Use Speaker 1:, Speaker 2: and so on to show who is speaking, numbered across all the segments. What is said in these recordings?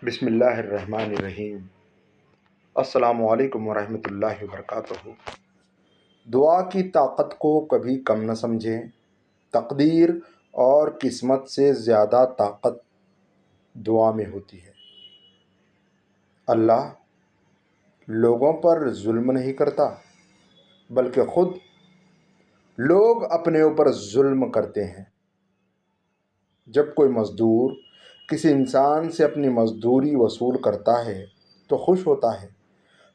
Speaker 1: بسم اللہ الرحمن الرحیم۔ السلام علیکم ورحمۃ اللہ وبرکاتہ۔ دعا کی طاقت کو کبھی کم نہ سمجھیں۔ تقدیر اور قسمت سے زیادہ طاقت دعا میں ہوتی ہے۔ اللہ لوگوں پر ظلم نہیں کرتا، بلکہ خود لوگ اپنے اوپر ظلم کرتے ہیں۔ جب کوئی مزدور کسی انسان سے اپنی مزدوری وصول کرتا ہے تو خوش ہوتا ہے،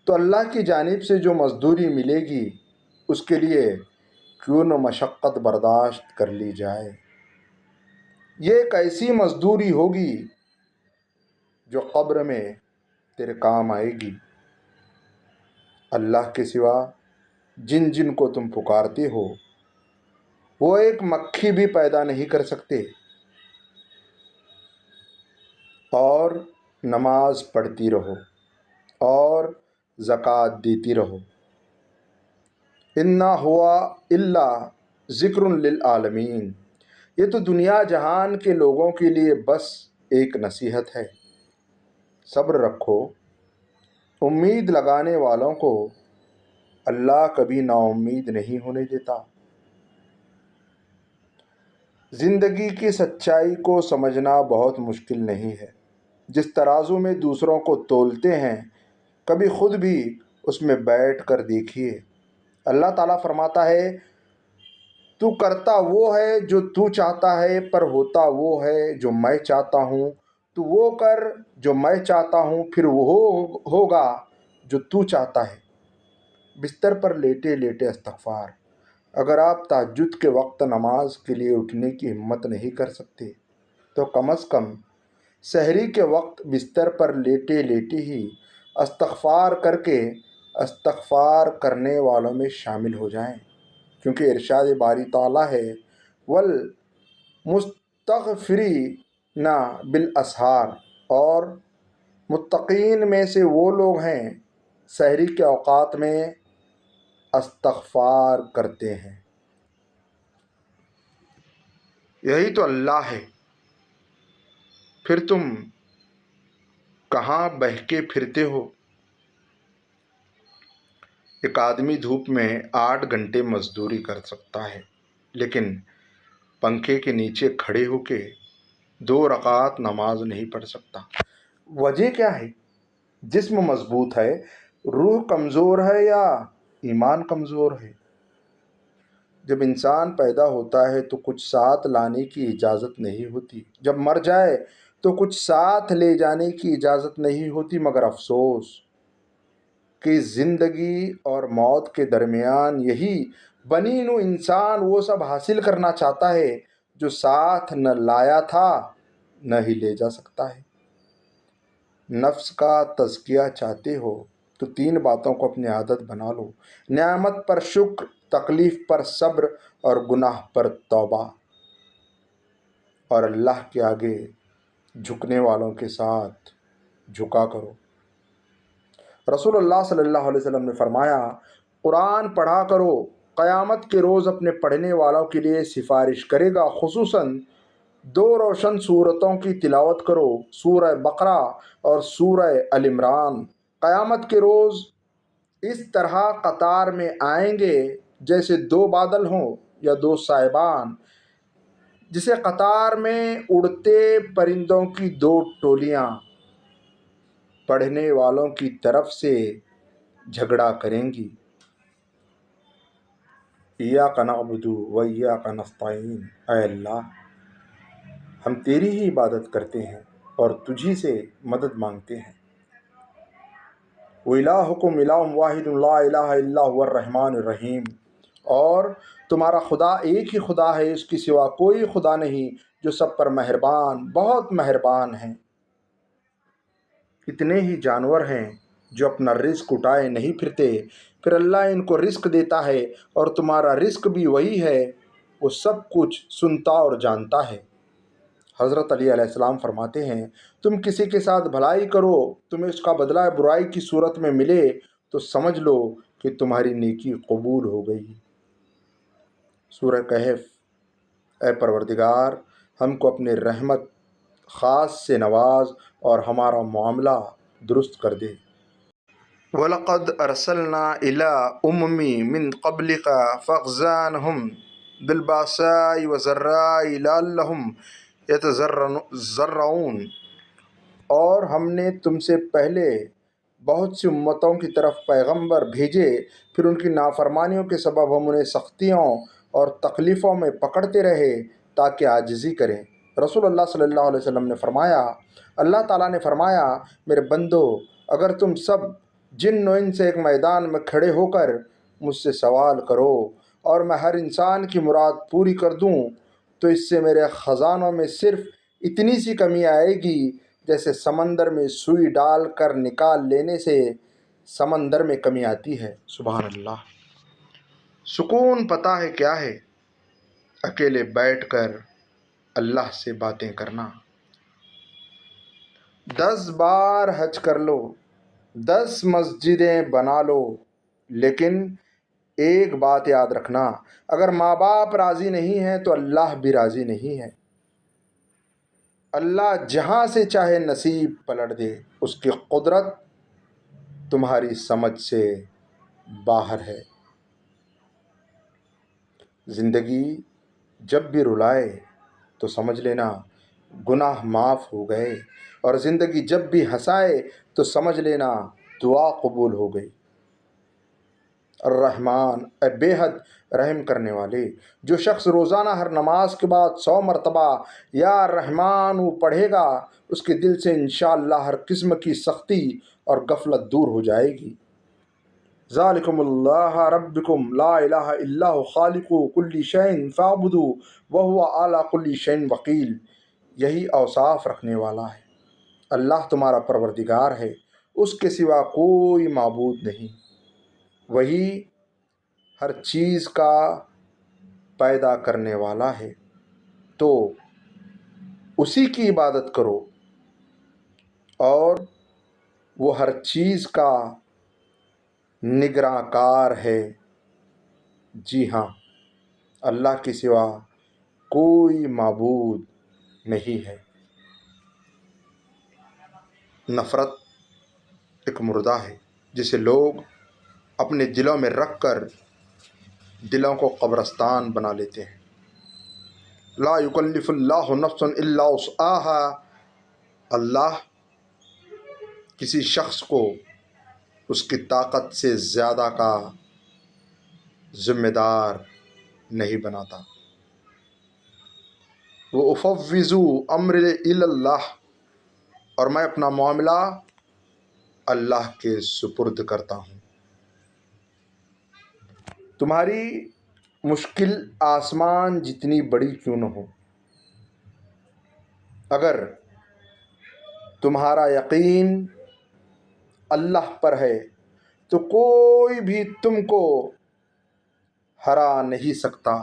Speaker 1: تو اللہ کی جانب سے جو مزدوری ملے گی اس کے لیے کیوں نہ مشقت برداشت کر لی جائے۔ یہ ایک ایسی مزدوری ہوگی جو قبر میں تیرے کام آئے گی۔ اللہ کے سوا جن جن کو تم پکارتے ہو وہ ایک مکھی بھی پیدا نہیں کر سکتے۔ اور نماز پڑھتی رہو اور زکوٰۃ دیتی رہو۔ اِنَّا ہوا الا ذکر للعالمین۔ یہ تو دنیا جہان کے لوگوں کے لیے بس ایک نصیحت ہے۔ صبر رکھو، امید لگانے والوں کو اللہ کبھی نا امید نہیں ہونے دیتا۔ زندگی کی سچائی کو سمجھنا بہت مشکل نہیں ہے۔ جس ترازو میں دوسروں کو تولتے ہیں کبھی خود بھی اس میں بیٹھ کر دیکھیے۔ اللہ تعالیٰ فرماتا ہے، تو کرتا وہ ہے جو تو چاہتا ہے، پر ہوتا وہ ہے جو میں چاہتا ہوں۔ تو وہ کر جو میں چاہتا ہوں، پھر وہ ہوگا جو تو چاہتا ہے۔ بستر پر لیٹے لیٹے استغفار۔ اگر آپ تہجد کے وقت نماز کے لیے اٹھنے کی ہمت نہیں کر سکتے تو کم از کم سحری کے وقت بستر پر لیٹے لیٹے ہی استغفار کر کے استغفار کرنے والوں میں شامل ہو جائیں، کیونکہ ارشاد باری تعالیٰ ہے، والمستغفرین بالاسحار، اور متقین میں سے وہ لوگ ہیں سحری کے اوقات میں استغفار کرتے ہیں۔ یہی تو اللہ ہے، پھر تم کہاں بہکے پھرتے ہو؟ ایک آدمی دھوپ میں 8 گھنٹے مزدوری کر سکتا ہے، لیکن پنکھے کے نیچے کھڑے ہو کے 2 رکعت نماز نہیں پڑھ سکتا۔ وجہ کیا ہے؟ جسم مضبوط ہے، روح کمزور ہے یا ایمان کمزور ہے؟ جب انسان پیدا ہوتا ہے تو کچھ ساتھ لانے کی اجازت نہیں ہوتی، جب مر جائے تو کچھ ساتھ لے جانے کی اجازت نہیں ہوتی، مگر افسوس کہ زندگی اور موت کے درمیان یہی بنی نوع انسان وہ سب حاصل کرنا چاہتا ہے جو ساتھ نہ لایا تھا نہ ہی لے جا سکتا ہے۔ نفس کا تزکیہ چاہتے ہو تو 3 باتوں کو اپنی عادت بنا لو: نعمت پر شکر، تکلیف پر صبر اور گناہ پر توبہ، اور اللہ کے آگے جھکنے والوں کے ساتھ جھکا کرو۔ رسول اللہ صلی اللہ علیہ وسلم نے فرمایا، قرآن پڑھا کرو، قیامت کے روز اپنے پڑھنے والوں کے لیے سفارش کرے گا۔ خصوصاً 2 روشن سورتوں کی تلاوت کرو، سورہ بقرہ اور سورہ آل عمران۔ قیامت کے روز اس طرح قطار میں آئیں گے جیسے 2 بادل ہوں یا 2 سائبان، جسے قطار میں اڑتے پرندوں کی 2 ٹولیاں پڑھنے والوں کی طرف سے جھگڑا کریں گی۔ ایاک نعبد و ایاک نستعین، اے اللہ ہم تیری ہی عبادت کرتے ہیں اور تجھی سے مدد مانگتے ہیں۔ وَإِلَٰهُكُمْ إِلَٰهٌ وَاحِدٌ لَا إِلَٰهَ إِلَّا هُوَ الرَّحْمَٰنُ الرَّحِيمُ، اور تمہارا خدا ایک ہی خدا ہے، اس کی سوا کوئی خدا نہیں، جو سب پر مہربان، بہت مہربان ہے۔ اتنے ہی جانور ہیں جو اپنا رزق اٹھائے نہیں پھرتے، پھر اللہ ان کو رزق دیتا ہے، اور تمہارا رزق بھی وہی ہے، وہ سب کچھ سنتا اور جانتا ہے۔ حضرت علی علیہ السلام فرماتے ہیں، تم کسی کے ساتھ بھلائی کرو، تمہیں اس کا بدلہ برائی کی صورت میں ملے تو سمجھ لو کہ تمہاری نیکی قبول ہو گئی۔ سورہ کہف۔ اے پروردگار، ہم کو اپنے رحمت خاص سے نواز اور ہمارا معاملہ درست کر دے۔ وَلَقَدْ أَرْسَلْنَا إِلَىٰ أُمَمٍ مِّن قَبْلِكَ فَأَخَذْنَاهُم بِالْبَأْسَاءِ وَالضَّرَّاءِ لَعَلَّهُمْ يَتَضَرَّعُونَ، اور ہم نے تم سے پہلے بہت سی امتوں کی طرف پیغمبر بھیجے، پھر ان کی نافرمانیوں کے سبب ہم انہیں سختیوں اور تکلیفوں میں پکڑتے رہے تاکہ عاجزی کریں۔ رسول اللہ صلی اللہ علیہ وسلم نے فرمایا، اللہ تعالیٰ نے فرمایا، میرے بندو، اگر تم سب جن و انس سے ایک میدان میں کھڑے ہو کر مجھ سے سوال کرو اور میں ہر انسان کی مراد پوری کر دوں تو اس سے میرے خزانوں میں صرف اتنی سی کمی آئے گی جیسے سمندر میں سوئی ڈال کر نکال لینے سے سمندر میں کمی آتی ہے۔ سبحان اللہ۔ سکون پتہ ہے کیا ہے؟ اکیلے بیٹھ کر اللہ سے باتیں کرنا۔ 10 بار حج کر لو، 10 مسجدیں بنا لو، لیکن ایک بات یاد رکھنا، اگر ماں باپ راضی نہیں ہیں تو اللہ بھی راضی نہیں ہے۔ اللہ جہاں سے چاہے نصیب پلٹ دے، اس کی قدرت تمہاری سمجھ سے باہر ہے۔ زندگی جب بھی رلائے تو سمجھ لینا گناہ معاف ہو گئے، اور زندگی جب بھی ہنسائے تو سمجھ لینا دعا قبول ہو گئی۔ الرحمن، اے بے حد رحم کرنے والے، جو شخص روزانہ ہر نماز کے بعد 100 مرتبہ یا الرحمن پڑھے گا، اس کے دل سے انشاءاللہ ہر قسم کی سختی اور غفلت دور ہو جائے گی۔ ذالکم اللہ ربکم لا الہ الا هو خالق کل شیء فاعبدوہ وہو علی کل شیء وکیل، یہی اوصاف رکھنے والا ہے۔ اللہ تمہارا پروردگار ہے، اس کے سوا کوئی معبود نہیں، وہی ہر چیز کا پیدا کرنے والا ہے، تو اسی کی عبادت کرو، اور وہ ہر چیز کا نگراں کار ہے۔ جی ہاں، اللہ کے سوا کوئی معبود نہیں ہے۔ نفرت ایک مردہ ہے جسے لوگ اپنے دلوں میں رکھ کر دلوں کو قبرستان بنا لیتے ہیں۔ لا یکلف اللہ نفسا الا وسعها، اللہ کسی شخص کو اس کی طاقت سے زیادہ کا ذمہ دار نہیں بناتا۔ وَأُفَوِّضُ أَمْرِي إِلَى اللَّهِ، اور میں اپنا معاملہ اللہ کے سپرد کرتا ہوں۔ تمہاری مشکل آسمان جتنی بڑی کیوں نہ ہو، اگر تمہارا یقین اللہ پر ہے تو کوئی بھی تم کو ہرا نہیں سکتا۔